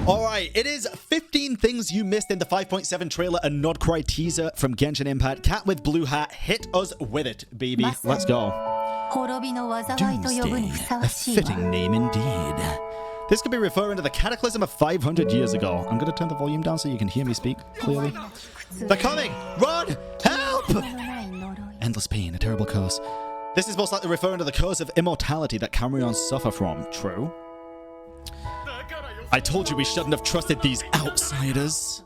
Alright, it is 15 things you missed in the 5.7 trailer and Nod-Krai teaser from Genshin Impact. Cat with blue hat, hit us with it, baby. Let's go. Doomsday, a fitting name indeed. This could be referring to the Cataclysm of 500 years ago. I'm going to turn the volume down so you can hear me speak clearly. They're coming! Run! Help! Endless pain, a terrible curse. This is most likely referring to the curse of immortality that Camrions suffer from. True. I told you we shouldn't have trusted these outsiders.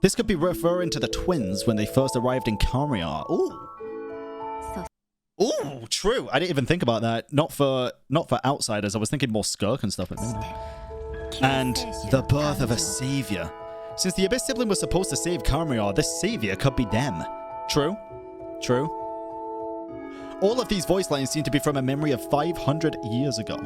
This could be referring to the twins when they first arrived in Camrion. Ooh. Ooh, true. I didn't even think about that. Not for outsiders. I was thinking more Skirk and stuff. But maybe. And the birth of a savior. Since the Abyss sibling was supposed to save Camrion, this savior could be them. True. True. All of these voice lines seem to be from a memory of 500 years ago.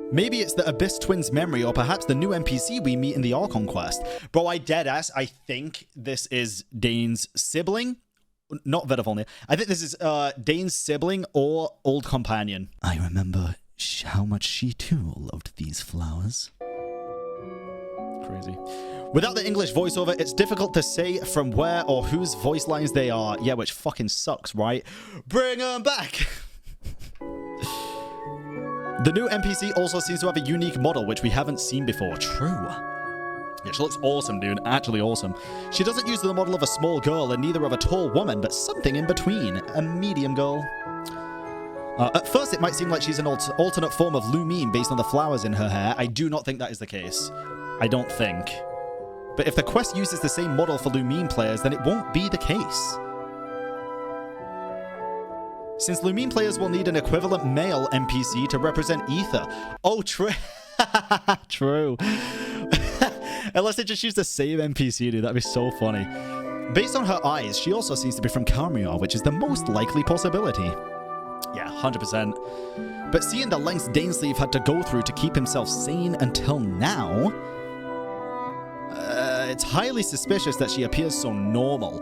Maybe it's the Abyss twins' memory, or perhaps the new NPC we meet in the Archon quest. Bro, I deadass, I think this is Dane's sibling. Not Vetavolnir. I think this is Dane's sibling or old companion. I remember how much she too loved these flowers. Crazy. Without the English voiceover, it's difficult to say from where or whose voice lines they are. Yeah, which fucking sucks, right? Bring them back! The new NPC also seems to have a unique model, which we haven't seen before. True. Yeah, she looks awesome, dude. Actually awesome. She doesn't use the model of a small girl and neither of a tall woman, but something in between. A medium girl. At first, it might seem like she's an alternate form of Lumine based on the flowers in her hair. I do not think that is the case. I don't think. But if the quest uses the same model for Lumine players, then it won't be the case. Since Lumine players will need an equivalent male NPC to represent Ether. Oh, true. True. Unless they just use the same NPC, dude. That'd be so funny. Based on her eyes, she also seems to be from Camrion, which is the most likely possibility. Yeah, 100%. But seeing the lengths Dainsleif had to go through to keep himself sane until now, it's highly suspicious that she appears so normal.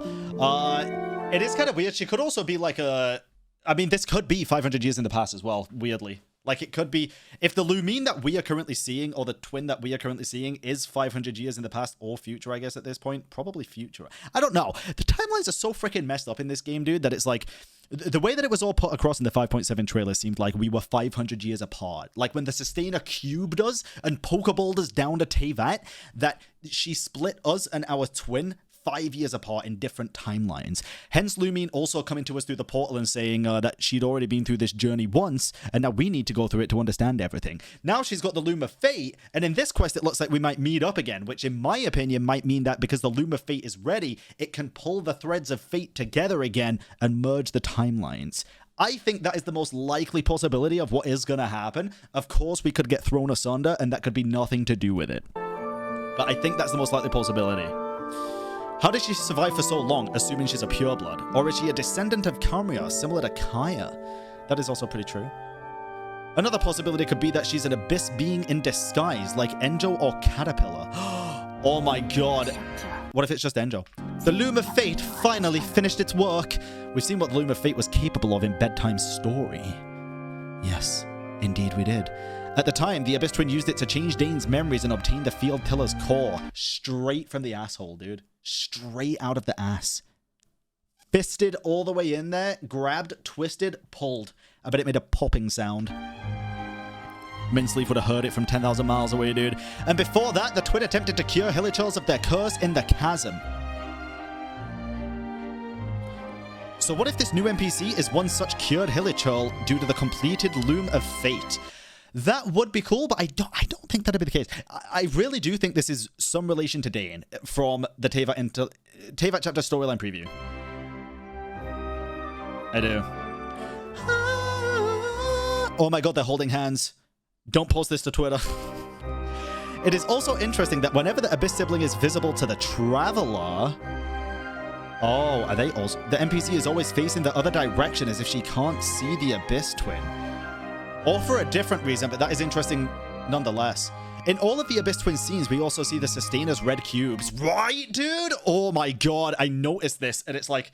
It is kind of weird. She could also be like a... I mean, this could be 500 years in the past as well, weirdly. Like, it could be... If the Lumine that we are currently seeing, or the twin that we are currently seeing, is 500 years in the past or future, I guess, at this point. Probably future. I don't know. The timelines are so freaking messed up in this game, dude, that it's like... The way that it was all put across in the 5.7 trailer seemed like we were 500 years apart. Like, when the Sustainer cubed us and pokeballed us down to Teyvat, that she split us and our twin 5 years apart in different timelines. Hence Lumine also coming to us through the portal and saying that she'd already been through this journey once, and now we need to go through it to understand everything. Now she's got the Loom of Fate, and in this quest it looks like we might meet up again, which in my opinion might mean that because the Loom of Fate is ready, it can pull the threads of fate together again and merge the timelines. I think that is the most likely possibility of what is going to happen. Of course, we could get thrown asunder, and that could be nothing to do with it. But I think that's the most likely possibility. How did she survive for so long, assuming she's a pureblood? Or is she a descendant of Camrion, similar to Kaya? That is also pretty true. Another possibility could be that she's an abyss being in disguise, like Enjo or Caterpillar. Oh my god. What if it's just Enjo? The Loom of Fate finally finished its work. We've seen what the Loom of Fate was capable of in Bedtime Story. Yes, indeed we did. At the time, the Abyss Twin used it to change Dane's memories and obtain the Field Tiller's core. Straight from the asshole, dude. Straight out of the ass. Fisted all the way in there, grabbed, twisted, pulled. I bet it made a popping sound. Minsleaf would have heard it from 10,000 miles away, dude. And before that, the twin attempted to cure Hilichurls of their curse in the chasm. So what if this new NPC is one such cured Hilichurl due to the completed Loom of Fate? That would be cool, but I don't think that'd be the case. I really do think this is some relation to Dane from the Teyvat chapter storyline preview. I do. Oh my god, they're holding hands. Don't post this to Twitter. It is also interesting that whenever the Abyss sibling is visible to the Traveler... Oh, are they also... The NPC is always facing the other direction as if she can't see the Abyss twin. Or for a different reason, but that is interesting nonetheless. In all of the Abyss Twin scenes, we also see the Sustainer's red cubes. Right, dude? Oh my god, I noticed this, and it's like...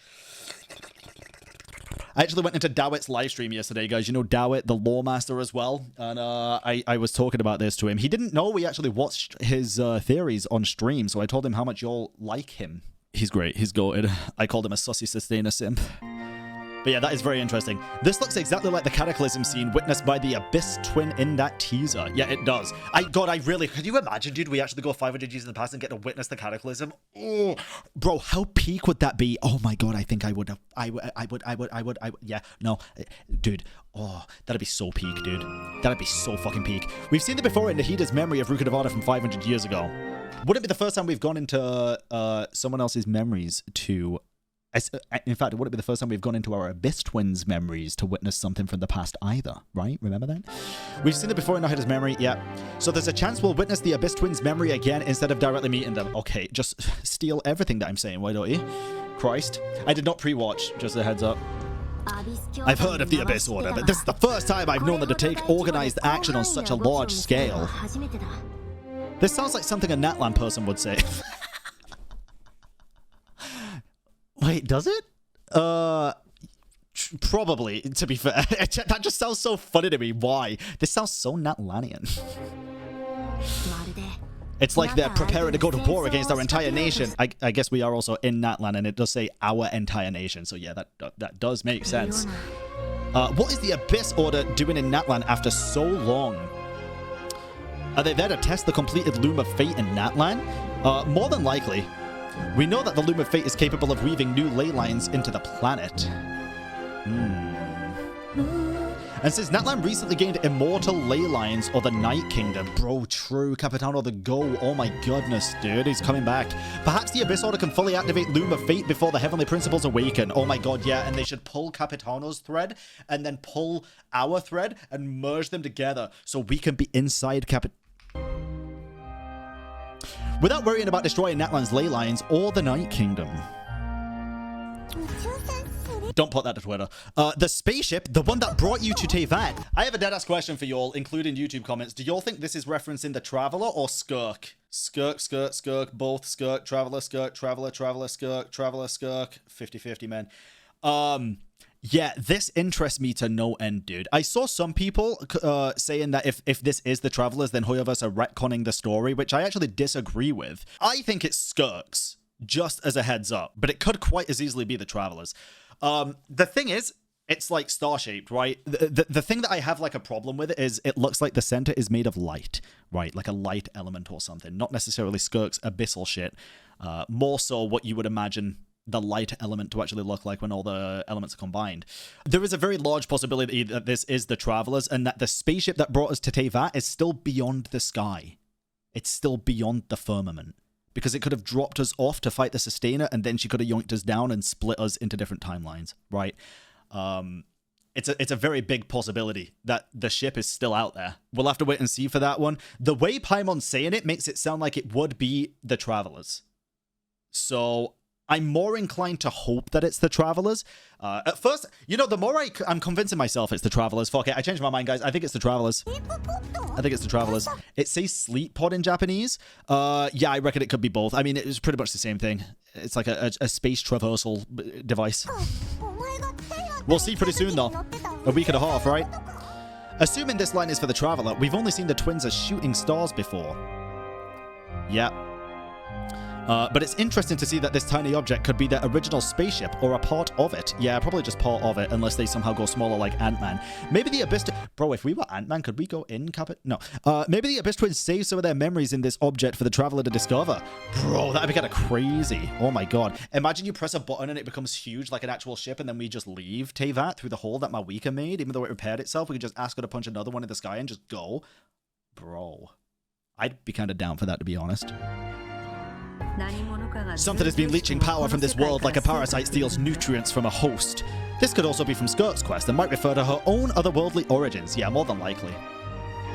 I actually went into Dawit's live stream yesterday, guys. You know Dawit, the lore master as well. And I was talking about this to him. He didn't know we actually watched his theories on stream, so I told him how much y'all like him. He's great. He's goated. I called him a sussy sustainer simp. But yeah, that is very interesting. This looks exactly like the Cataclysm scene witnessed by the Abyss twin in that teaser. Yeah, it does. God, I really... Could you imagine, dude, we actually go 500 years in the past and get to witness the Cataclysm? Oh, bro, how peak would that be? Oh my god, I think I would have... I would... Yeah, no. Dude, oh, that'd be so peak, dude. That'd be so fucking peak. We've seen it before in Nahida's memory of Ruka Devada from 500 years ago. Would it be the first time we've gone into someone else's memories to... In fact, would it be the first time we've gone into our Abyss Twins' memories to witness something from the past either, right? Remember that? We've seen it before in Nahida's memory, yeah. So there's a chance we'll witness the Abyss Twins' memory again instead of directly meeting them. Okay, just steal everything that I'm saying, why don't you? Christ. I did not pre-watch, just a heads up. I've heard of the Abyss Order, but this is the first time I've known them to take organized action on such a large scale. This sounds like something a Natlan person would say. Wait, does it? Probably, to be fair. That just sounds so funny to me. Why? This sounds so Natlanian. It's like they're preparing to go to war against our entire nation. I guess we are also in Natlan, and it does say our entire nation. So yeah, that does make sense. What is the Abyss Order doing in Natlan after so long? Are they there to test the completed Loom of Fate in Natlan? More than likely. We know that the Loom of Fate is capable of weaving new ley lines into the planet. And since Natlan recently gained immortal ley lines or the Night Kingdom, bro, true, Capitano the Go, oh my goodness, dude, he's coming back. Perhaps the Abyss Order can fully activate Loom of Fate before the Heavenly Principles awaken. Oh my god, yeah, and they should pull Capitano's thread and then pull our thread and merge them together so we can be inside without worrying about destroying Natlan's ley lines or the Night Kingdom. Don't put that to Twitter. The spaceship, the one that brought you to Teyvat. I have a deadass question for y'all, including YouTube comments. Do y'all think this is referencing the Traveler or Skirk? Skirk, both Skirk, Traveler, Skirk, Traveler, Skirk, Traveler, Skirk. 50-50, man. Yeah, this interests me to no end, dude. I saw some people saying that if this is the Travelers, then Hoyoverse are retconning the story, which I actually disagree with. I think it's Skirks, just as a heads up, but it could quite as easily be the Travelers. The thing is, it's like star-shaped, right? The thing that I have like a problem with it is it looks like the center is made of light, right? Like a light element or something. Not necessarily Skirk's abyssal shit. More so what you would imagine the light element to actually look like when all the elements are combined. There is a very large possibility that this is the Travelers and that the spaceship that brought us to Teyvat is still beyond the sky. It's still beyond the firmament. Because it could have dropped us off to fight the Sustainer and then she could have yoinked us down and split us into different timelines, right? It's a very big possibility that the ship is still out there. We'll have to wait and see for that one. The way Paimon's saying it makes it sound like it would be the Travelers. So I'm more inclined to hope that it's the Travelers. At first, you know, the more I'm convincing myself it's the Travelers. Fuck it, I changed my mind, guys. I think it's the Travelers. I think it's the Travelers. It says sleep pod in Japanese. Yeah, I reckon it could be both. I mean, it's pretty much the same thing. It's like a space traversal device. We'll see pretty soon, though. A week and a half, right? Assuming this line is for the Traveler, we've only seen the twins as shooting stars before. Yeah. But it's interesting to see that this tiny object could be the original spaceship or a part of it. Yeah, probably just part of it, unless they somehow go smaller like Ant-Man. Maybe the Abyss... Bro, if we were Ant-Man, could we go in No. Maybe the Abyss Twins save some of their memories in this object for the Traveler to discover. Bro, that'd be kind of crazy. Oh my god. Imagine you press a button and it becomes huge like an actual ship, and then we just leave Teyvat through the hole that Mawika made. Even though it repaired itself, we could just ask her to punch another one in the sky and just go. Bro. I'd be kind of down for that, to be honest. Something has been leeching power from this world like a parasite steals nutrients from a host. This could also be from Skirk's quest and might refer to her own otherworldly origins. Yeah, more than likely.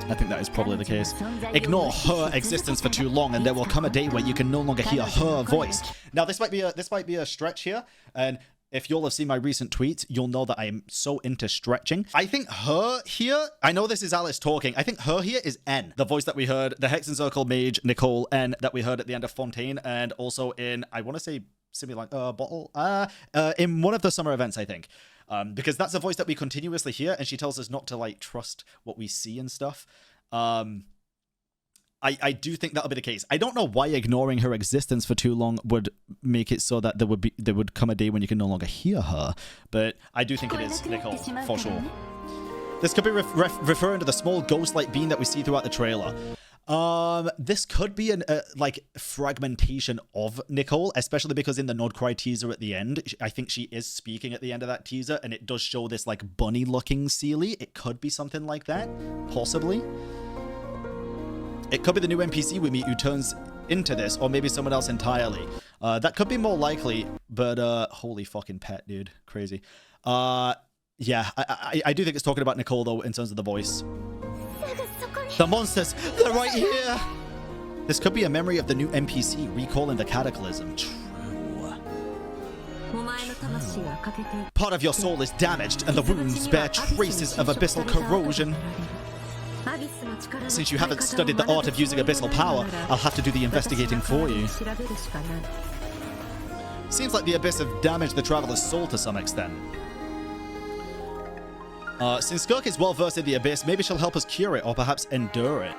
I think that is probably the case. Ignore her existence for too long and there will come a day where you can no longer hear her voice. Now, this might be a stretch here, and if you'll have seen my recent tweets, you'll know that I am so into stretching. I think her here, I know this is Alice talking, I think her here is N, the voice that we heard, the Hex and Circle mage, Nicole N, that we heard at the end of Fontaine, and also in, I want to say, Simulant Bottle, in one of the summer events, I think. Because that's a voice that we continuously hear, and she tells us not to like trust what we see and stuff. I do think that'll be the case. I don't know why ignoring her existence for too long would make it so that there would come a day when you can no longer hear her. But I do think it is Nicole, for sure. This could be referring to the small ghost-like being that we see throughout the trailer. This could be an like fragmentation of Nicole, especially because in the Nod-Krai teaser at the end, I think she is speaking at the end of that teaser, and it does show this like bunny-looking Seelie. It could be something like that, possibly. It could be the new NPC we meet who turns into this, or maybe someone else entirely. That could be more likely, but holy fucking pet, dude, crazy. Yeah, I do think it's talking about Nicole though in terms of the voice. The monsters, they're right here! This could be a memory of the new NPC recalling the Cataclysm. True. Part of your soul is damaged and the wounds bear traces of abyssal corrosion. Since you haven't studied the art of using abyssal power, I'll have to do the investigating for you. Seems like the abyss have damaged the traveler's soul to some extent. Since Skirk is well versed in the abyss, maybe she'll help us cure it or perhaps endure it.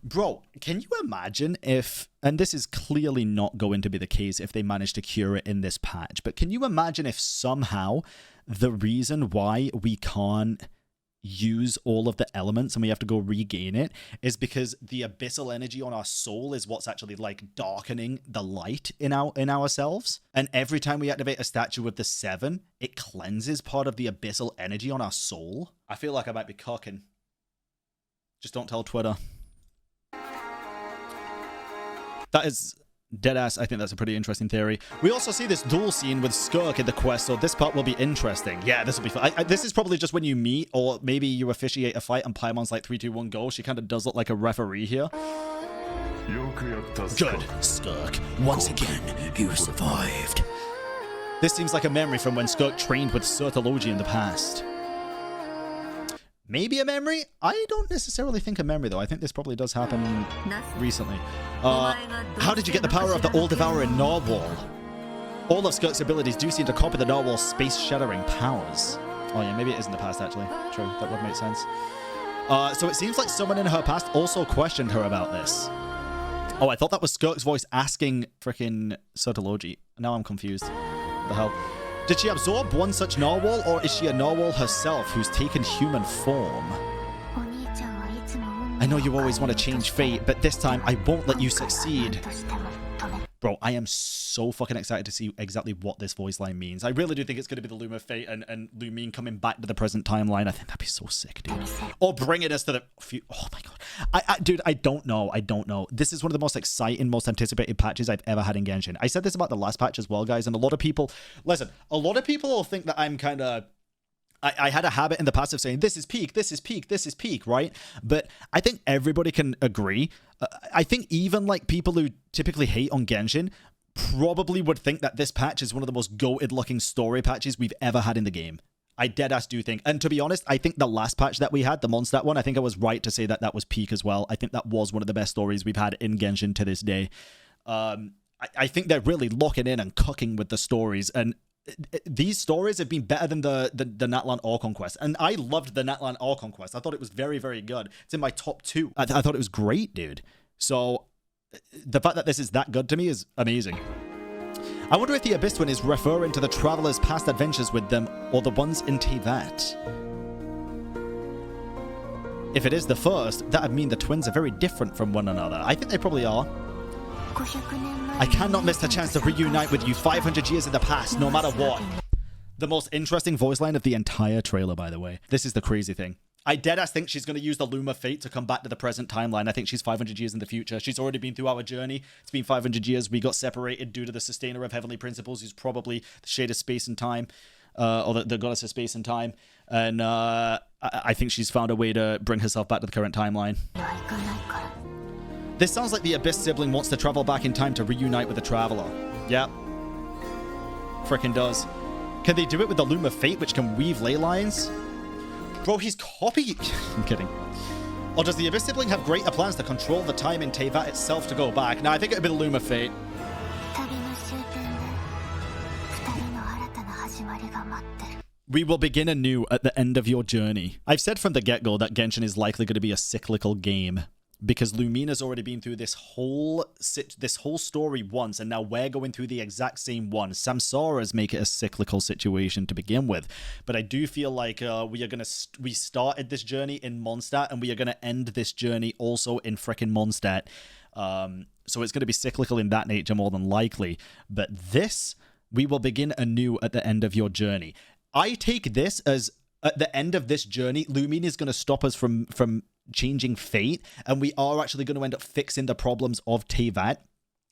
Bro, can you imagine if, and this is clearly not going to be the case if they manage to cure it in this patch, but can you imagine if somehow the reason why we can't use all of the elements and we have to go regain it is because the abyssal energy on our soul is what's actually like darkening the light in ourselves, and every time we activate a statue with the 7 it cleanses part of the abyssal energy on our soul. I feel like I might be cocking. Just don't tell Twitter. That is deadass. I think that's a pretty interesting theory. We also see this duel scene with Skirk in the quest, so this part will be interesting. Yeah, this will be fun. This is probably just when you meet, or maybe you officiate a fight and Paimon's like 3, 2, 1, go. She kind of does look like a referee here. Good, Skirk. Once again, you survived. This seems like a memory from when Skirk trained with Certology in the past. Maybe a memory? I don't necessarily think a memory, though. I think this probably does happen recently. How did you get the power of the All-Devouring Narwhal? All of Skirk's abilities do seem to copy the Narwhal's space-shattering powers. Oh yeah, maybe it is in the past, actually. True, that would make sense. So it seems like someone in her past also questioned her about this. Oh, I thought that was Skirk's voice asking frickin' Certology. Now I'm confused. What the hell? Did she absorb one such narwhal, or is she a narwhal herself who's taken human form? I know you always want to change fate, but this time I won't let you succeed. Bro, I am so fucking excited to see exactly what this voice line means. I really do think it's going to be the Loom of Fate and Lumine coming back to the present timeline. I think that'd be so sick, dude. Or bringing us to the... Oh my god. Dude, I don't know. This is one of the most exciting, most anticipated patches I've ever had in Genshin. I said this about the last patch as well, guys, and a lot of people... Listen, a lot of people will think that I'm kind of... I had a habit in the past of saying, this is peak, this is peak, this is peak, right? But I think everybody can agree. I think even like people who typically hate on Genshin probably would think that this patch is one of the most goated looking story patches we've ever had in the game. I deadass do think. And to be honest, I think the last patch that we had, the Mondstadt one, I think I was right to say that that was peak as well. I think that was one of the best stories we've had in Genshin to this day. I think they're really locking in and cooking with the stories, and these stories have been better than the Natlan Ore Conquest, and I loved the Natlan Ore Conquest. I thought it was very, very good. It's in my top 2. I thought it was great, dude. So the fact that this is that good to me is amazing. I wonder if the Abyss Twin is referring to the travelers' past adventures with them, or the ones in Teyvat. If it is the first, that would mean the twins are very different from one another. I think they probably are. I cannot miss the chance to reunite with you 500 years in the past, no matter what. The most interesting voice line of the entire trailer, by the way. This is the crazy thing. I deadass think she's going to use the Loom of Fate to come back to the present timeline. I think she's 500 years in the future. She's already been through our journey. It's been 500 years. We got separated due to the Sustainer of Heavenly Principles, who's probably the shade of space and time, or the goddess of space and time. And I think she's found a way to bring herself back to the current timeline. This sounds like the Abyss sibling wants to travel back in time to reunite with the Traveler. Yep. Frickin' does. Can they do it with the Loom of Fate, which can weave ley lines? Bro, he's copying... I'm kidding. Or does the Abyss sibling have greater plans to control the time in Teyvat itself to go back? Nah, I think it would be the Loom of Fate. We will begin anew at the end of your journey. I've said from the get-go that Genshin is likely going to be a cyclical game because Lumina's already been through this whole story once, and now we're going through the exact same one. Samsara's make it a cyclical situation to begin with, but I do feel like we started this journey in Mondstadt, and we are gonna end this journey also in frickin' Mondstadt. So it's gonna be cyclical in that nature more than likely. But this, we will begin anew at the end of your journey. I take this as at the end of this journey, Lumina is gonna stop us from changing fate, and we are actually going to end up fixing the problems of Teyvat.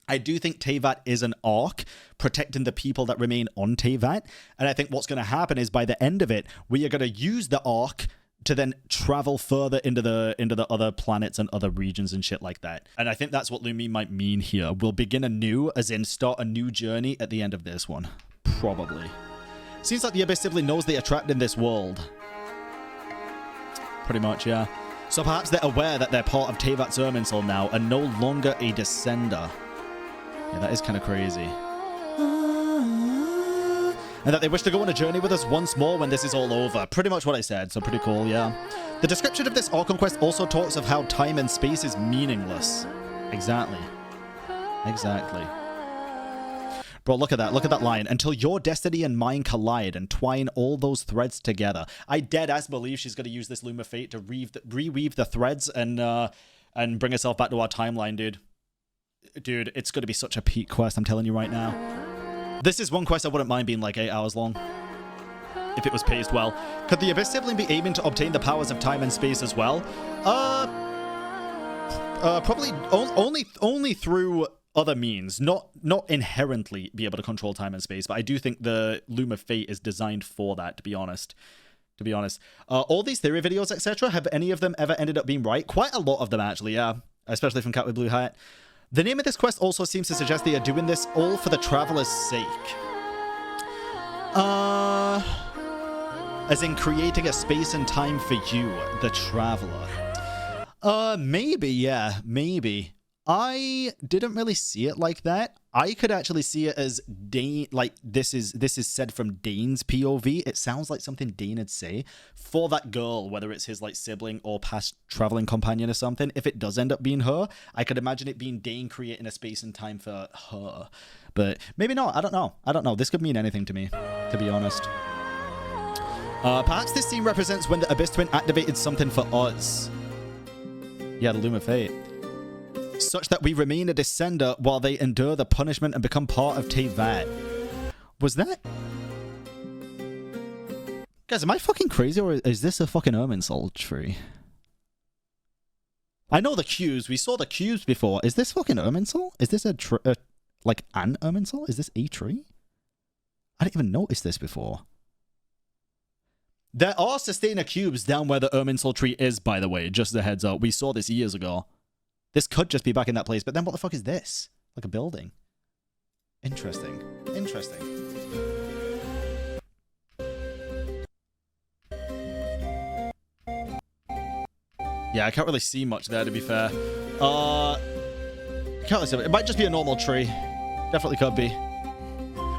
I do think Teyvat is an arc protecting the people that remain on Teyvat, and I think what's going to happen is by the end of it, we are going to use the arc to then travel further into the other planets and other regions and shit like that. And I think that's what Lumina might mean here. We'll begin anew, as in start a new journey at the end of this one. Probably. Seems like the Abyss sibling knows they are trapped in this world. Pretty much, yeah. So perhaps they're aware that they're part of Teyvat's Irminsul now and no longer a descender. Yeah, that is kind of crazy. And that they wish to go on a journey with us once more when this is all over. Pretty much what I said, so pretty cool, yeah. The description of this Archon quest also talks of how time and space is meaningless. Exactly. Exactly. Bro, look at that line. Until your destiny and mine collide and twine all those threads together. I dead-ass believe she's going to use this Loom of Fate to reweave the threads and bring herself back to our timeline, dude. Dude, it's going to be such a peak quest, I'm telling you right now. This is one quest I wouldn't mind being like 8 hours long, if it was paced well. Could the Abyss sibling be aiming to obtain the powers of time and space as well? Probably only through other means, not inherently be able to control time and space, but I do think the Loom of Fate is designed for that, to be honest. All these theory videos, etc., have any of them ever ended up being right? Quite a lot of them, actually, yeah. Especially from Cat with Blue Hat. The name of this quest also seems to suggest they are doing this all for the Traveler's sake. As in creating a space and time for you, the Traveler. Maybe, yeah, maybe. I didn't really see it like that. I could actually see it as Dane, like this is said from Dane's POV. It sounds like something Dane would say for that girl, whether it's his like sibling or past traveling companion or something. If it does end up being her, I could imagine it being Dane creating a space and time for her. But maybe not. I don't know. This could mean anything to me, to be honest. Perhaps this scene represents when the Abyss Twin activated something for us. Yeah, the Loom of Fate. Such that we remain a descender while they endure the punishment and become part of Teyvat. Was that? Guys, am I fucking crazy, or is this a fucking Irminsul tree? I know the cubes. We saw the cubes before. Is this fucking Irminsul? Is this like an Irminsul? Is this a tree? I didn't even notice this before. There are sustainer cubes down where the Irminsul tree is, by the way. Just a heads up. We saw this years ago. This could just be back in that place, but then what the fuck is this? Like a building. Interesting. Interesting. Yeah, I can't really see much there, to be fair. Can't really see it. It might just be a normal tree. Definitely could be.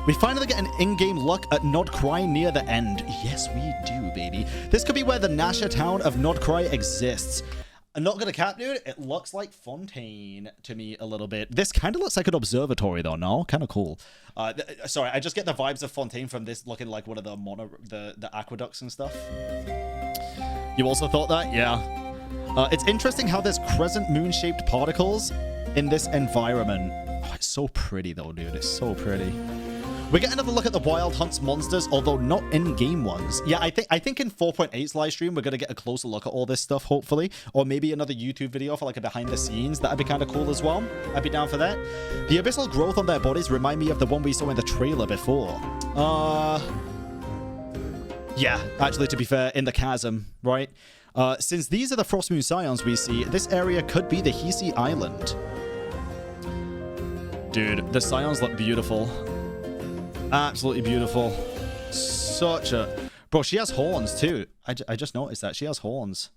We finally get an in-game look at Nod-Krai near the end. Yes, we do, baby. This could be where the Nasha town of Nod-Krai exists. I'm not gonna cap, dude. It looks like Fontaine to me a little bit. This kind of looks like an observatory, though. No, kind of cool. Sorry, I just get the vibes of Fontaine from this looking like one of the aqueducts and stuff. You also thought that, yeah. It's interesting how there's crescent moon-shaped particles in this environment. Oh, it's so pretty, though, dude. It's so pretty. We get another look at the Wild Hunt's monsters, although not in-game ones. Yeah, I think in 4.8's live stream, we're going to get a closer look at all this stuff, hopefully. Or maybe another YouTube video for like a behind-the-scenes. That'd be kind of cool as well. I'd be down for that. The abyssal growth on their bodies remind me of the one we saw in the trailer before. Yeah, actually, to be fair, in the chasm, right? Since these are the Frost Moon Scions we see, this area could be the Hisi Island. Dude, the Scions look beautiful. Absolutely beautiful. Such a... Bro, she has horns, too. I just noticed that. She has horns.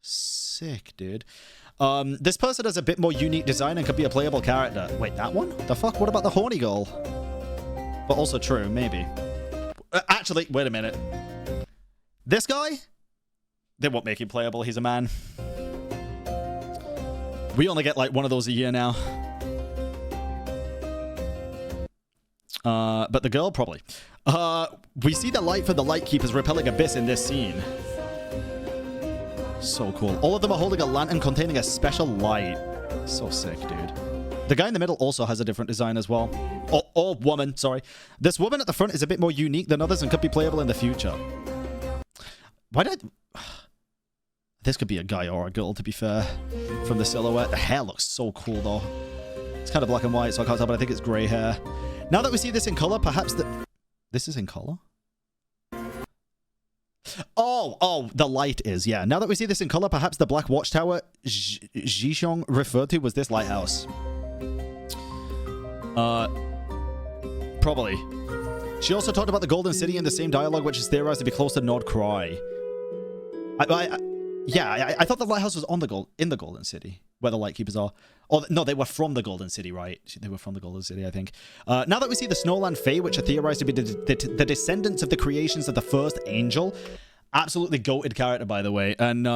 Sick, dude. This person has a bit more unique design and could be a playable character. Wait, that one? The fuck? What about the horny girl? But also true, maybe. Actually, wait a minute. This guy, they won't make him playable. He's a man. We only get like one of those a year now. But the girl, probably. We see the light for the Lightkeepers repelling Abyss in this scene. So cool. All of them are holding a lantern containing a special light. So sick, dude. The guy in the middle also has a different design as well. Or woman, sorry. This woman at the front is a bit more unique than others and could be playable in the future. Why did This could be a guy or a girl, to be fair, from the silhouette. The hair looks so cool, though. It's kind of black and white, so I can't tell, but I think it's grey hair. Now that we see this in color, perhaps this is in color? Oh, the light is, yeah. Now that we see this in color, perhaps the Black Watchtower Zhishong referred to was this lighthouse. Probably. She also talked about the Golden City in the same dialogue, which is theorized to be close to Nod-Krai. I thought the lighthouse was in the Golden City, where the Lightkeepers are. Oh, no, they were from the Golden City, right? They were from the Golden City, I think. Now that we see the Snowland Fae, which are theorized to be the descendants of the creations of the first angel. Absolutely goated character, by the way. And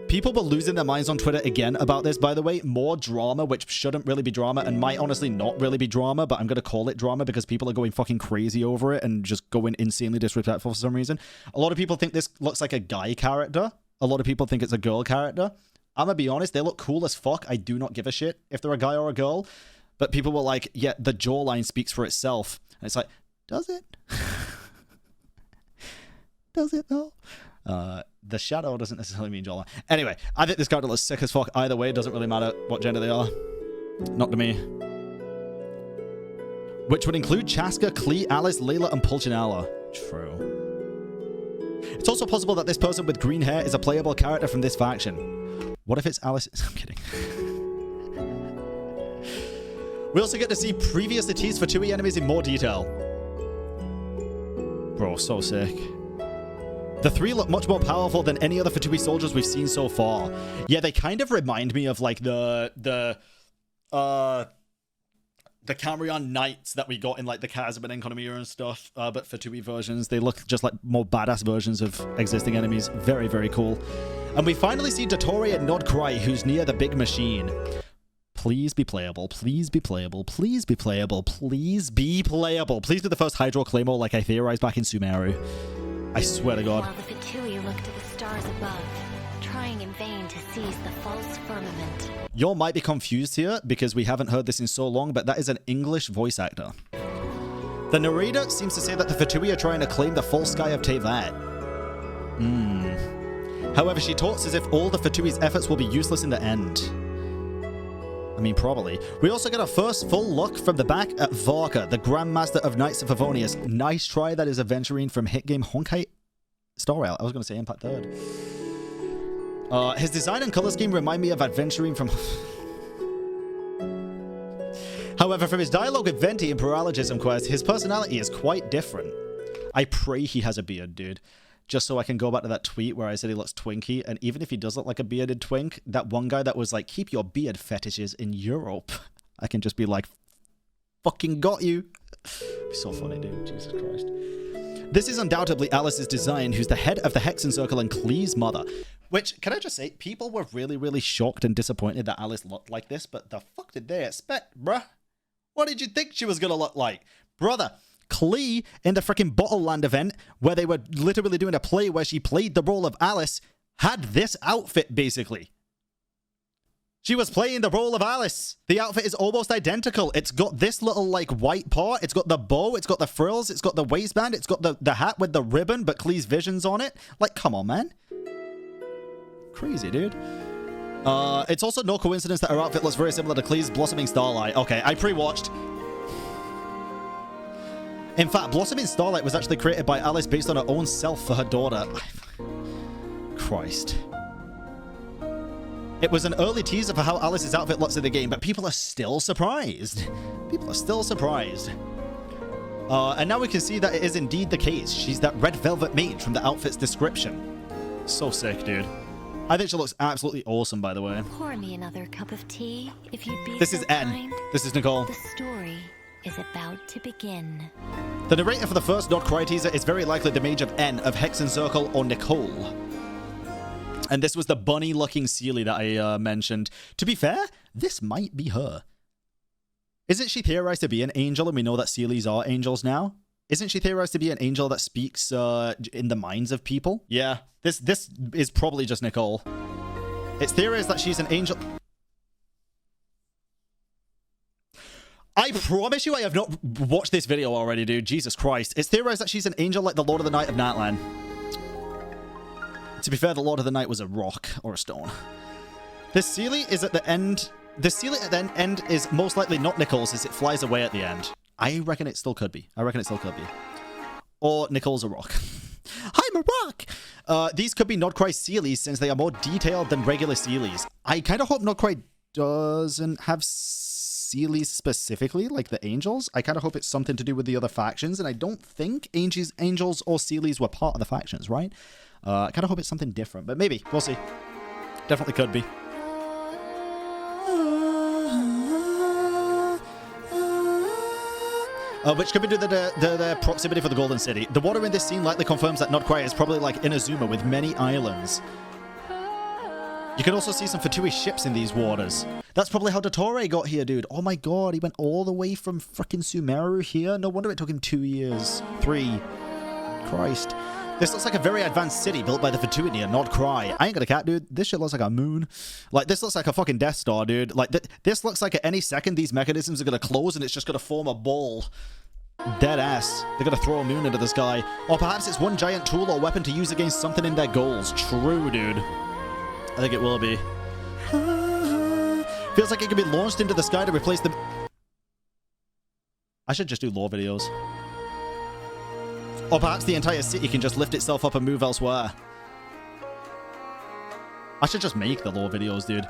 people were losing their minds on Twitter again about this, by the way. More drama, which shouldn't really be drama, and might honestly not really be drama, but I'm going to call it drama because people are going fucking crazy over it and just going insanely disrespectful for some reason. A lot of people think this looks like a guy character. A lot of people think it's a girl character. I'm gonna be honest, they look cool as fuck. I do not give a shit if they're a guy or a girl. But people were like, yeah, the jawline speaks for itself. And it's like, does it? Does it though? The shadow doesn't necessarily mean jawline. Anyway, I think this character looks sick as fuck. Either way, it doesn't really matter what gender they are. Not to me. Which would include Chaska, Klee, Alice, Layla, and Pulchinella. True. It's also possible that this person with green hair is a playable character from this faction. What if it's Alice? I'm kidding. We also get to see previously teased Fatui enemies in more detail. Bro, so sick. The three look much more powerful than any other Fatui soldiers we've seen so far. Yeah, they kind of remind me of like the Cambrian Knights that we got in like the Chasm and Enconomia and stuff, but Fatui versions. They look just like more badass versions of existing enemies. Very, very cool. And we finally see Dottore and Nod-Krai, who's near the big machine. Please be playable. Please be playable. Please be playable. Please be playable. Please be the first Hydro Claymore like I theorized back in Sumeru. I swear to God. While the Fatui look to the stars above, trying in vain to seize the false firmament. You might be confused here because we haven't heard this in so long, but that is an English voice actor. The narrator seems to say that the Fatui are trying to claim the false sky of Teyvat. However, she talks as if all the Fatui's efforts will be useless in the end. I mean, probably. We also get a first full look from the back at Varka, the Grandmaster of Knights of Favonius. Nice try, that is Aventurine from hit game Honkai Star Rail. I was going to say Impact 3rd. His design and color scheme remind me of Aventurine from... However, from his dialogue with Venti in Paralogism Quest, his personality is quite different. I pray he has a beard, dude. Just so I can go back to that tweet where I said he looks twinky, and even if he does look like a bearded twink, that one guy that was like, keep your beard fetishes in Europe, I can just be like, fucking got you. So funny, dude. Jesus Christ. This is undoubtedly Alice's design, who's the head of the Hexen Circle and Klee's mother. Which, can I just say, people were really, really shocked and disappointed that Alice looked like this, but the fuck did they expect, bruh? What did you think she was gonna look like? Brother, Klee, in the freaking Bottle Land event, where they were literally doing a play where she played the role of Alice, had this outfit, basically. She was playing the role of Alice. The outfit is almost identical. It's got this little, like, white part. It's got the bow. It's got the frills. It's got the waistband. It's got the hat with the ribbon, but Klee's vision's on it. Like, come on, man. Crazy, dude. It's also no coincidence that her outfit looks very similar to Klee's Blossoming Starlight. Okay, I pre-watched. In fact, Blossoming Starlight was actually created by Alice based on her own self for her daughter. Christ. It was an early teaser for how Alice's outfit looks in the game, but people are still surprised. People are still surprised. And now we can see that it is indeed the case. She's that red velvet mage from the outfit's description. So sick, dude. I think she looks absolutely awesome, by the way. Pour me another cup of tea, if you'd be This so is N. kind. This is Nicole. The story is about to begin. The narrator for the first Nod-Krai teaser is very likely the Mage of N of Hexen Circle or Nicole. And this was the bunny-looking Seelie that I mentioned. To be fair, this might be her. Isn't she theorized to be an angel, and we know that Seelies are angels now? Isn't she theorized to be an angel that speaks in the minds of people? Yeah, this is probably just Nicole. It's theorized that she's an angel. I promise you I have not watched this video already, dude. Jesus Christ. It's theorized that she's an angel like the Lord of the Night of Natlan. To be fair, the Lord of the Night was a rock or a stone. This Seelie is at the end. The Seelie at the end is most likely not Nicole's as it flies away at the end. I reckon it still could be. Or Nicole's a rock. I'm a rock! These could be Nod-Krai Seelies since they are more detailed than regular Seelies. I kind of hope Nod-Krai doesn't have Seelies specifically, like the angels. I kind of hope it's something to do with the other factions, and I don't think angels or Seelies were part of the factions, right? I kind of hope it's something different, but maybe. We'll see. Definitely could be. Which could be due to the proximity for the Golden City. The water in this scene likely confirms that Nod-Krai is probably like Inazuma with many islands. You can also see some Fatui ships in these waters. That's probably how Dottore got here, dude. Oh my god, he went all the way from frickin' Sumeru here? No wonder it took him 2 years. 3. Christ. This looks like a very advanced city built by the Fatui near Nod-Krai. I ain't got a cat, dude. This shit looks like a moon. Like, this looks like a fucking Death Star, dude. Like, this looks like at any second these mechanisms are gonna close and it's just gonna form a ball. Dead ass. They're gonna throw a moon into the sky. Or perhaps it's one giant tool or weapon to use against something in their goals. True, dude. I think it will be. Feels like it could be launched into the sky to replace the... I should just do lore videos. Or perhaps the entire city can just lift itself up and move elsewhere. I should just make the lore videos, dude.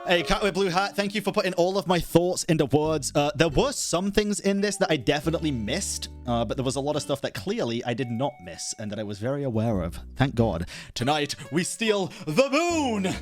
Hey, Cat with Blue Hat, thank you for putting all of my thoughts into words. There were some things in this that I definitely missed, but there was a lot of stuff that clearly I did not miss and that I was very aware of. Thank God. Tonight, we steal the moon!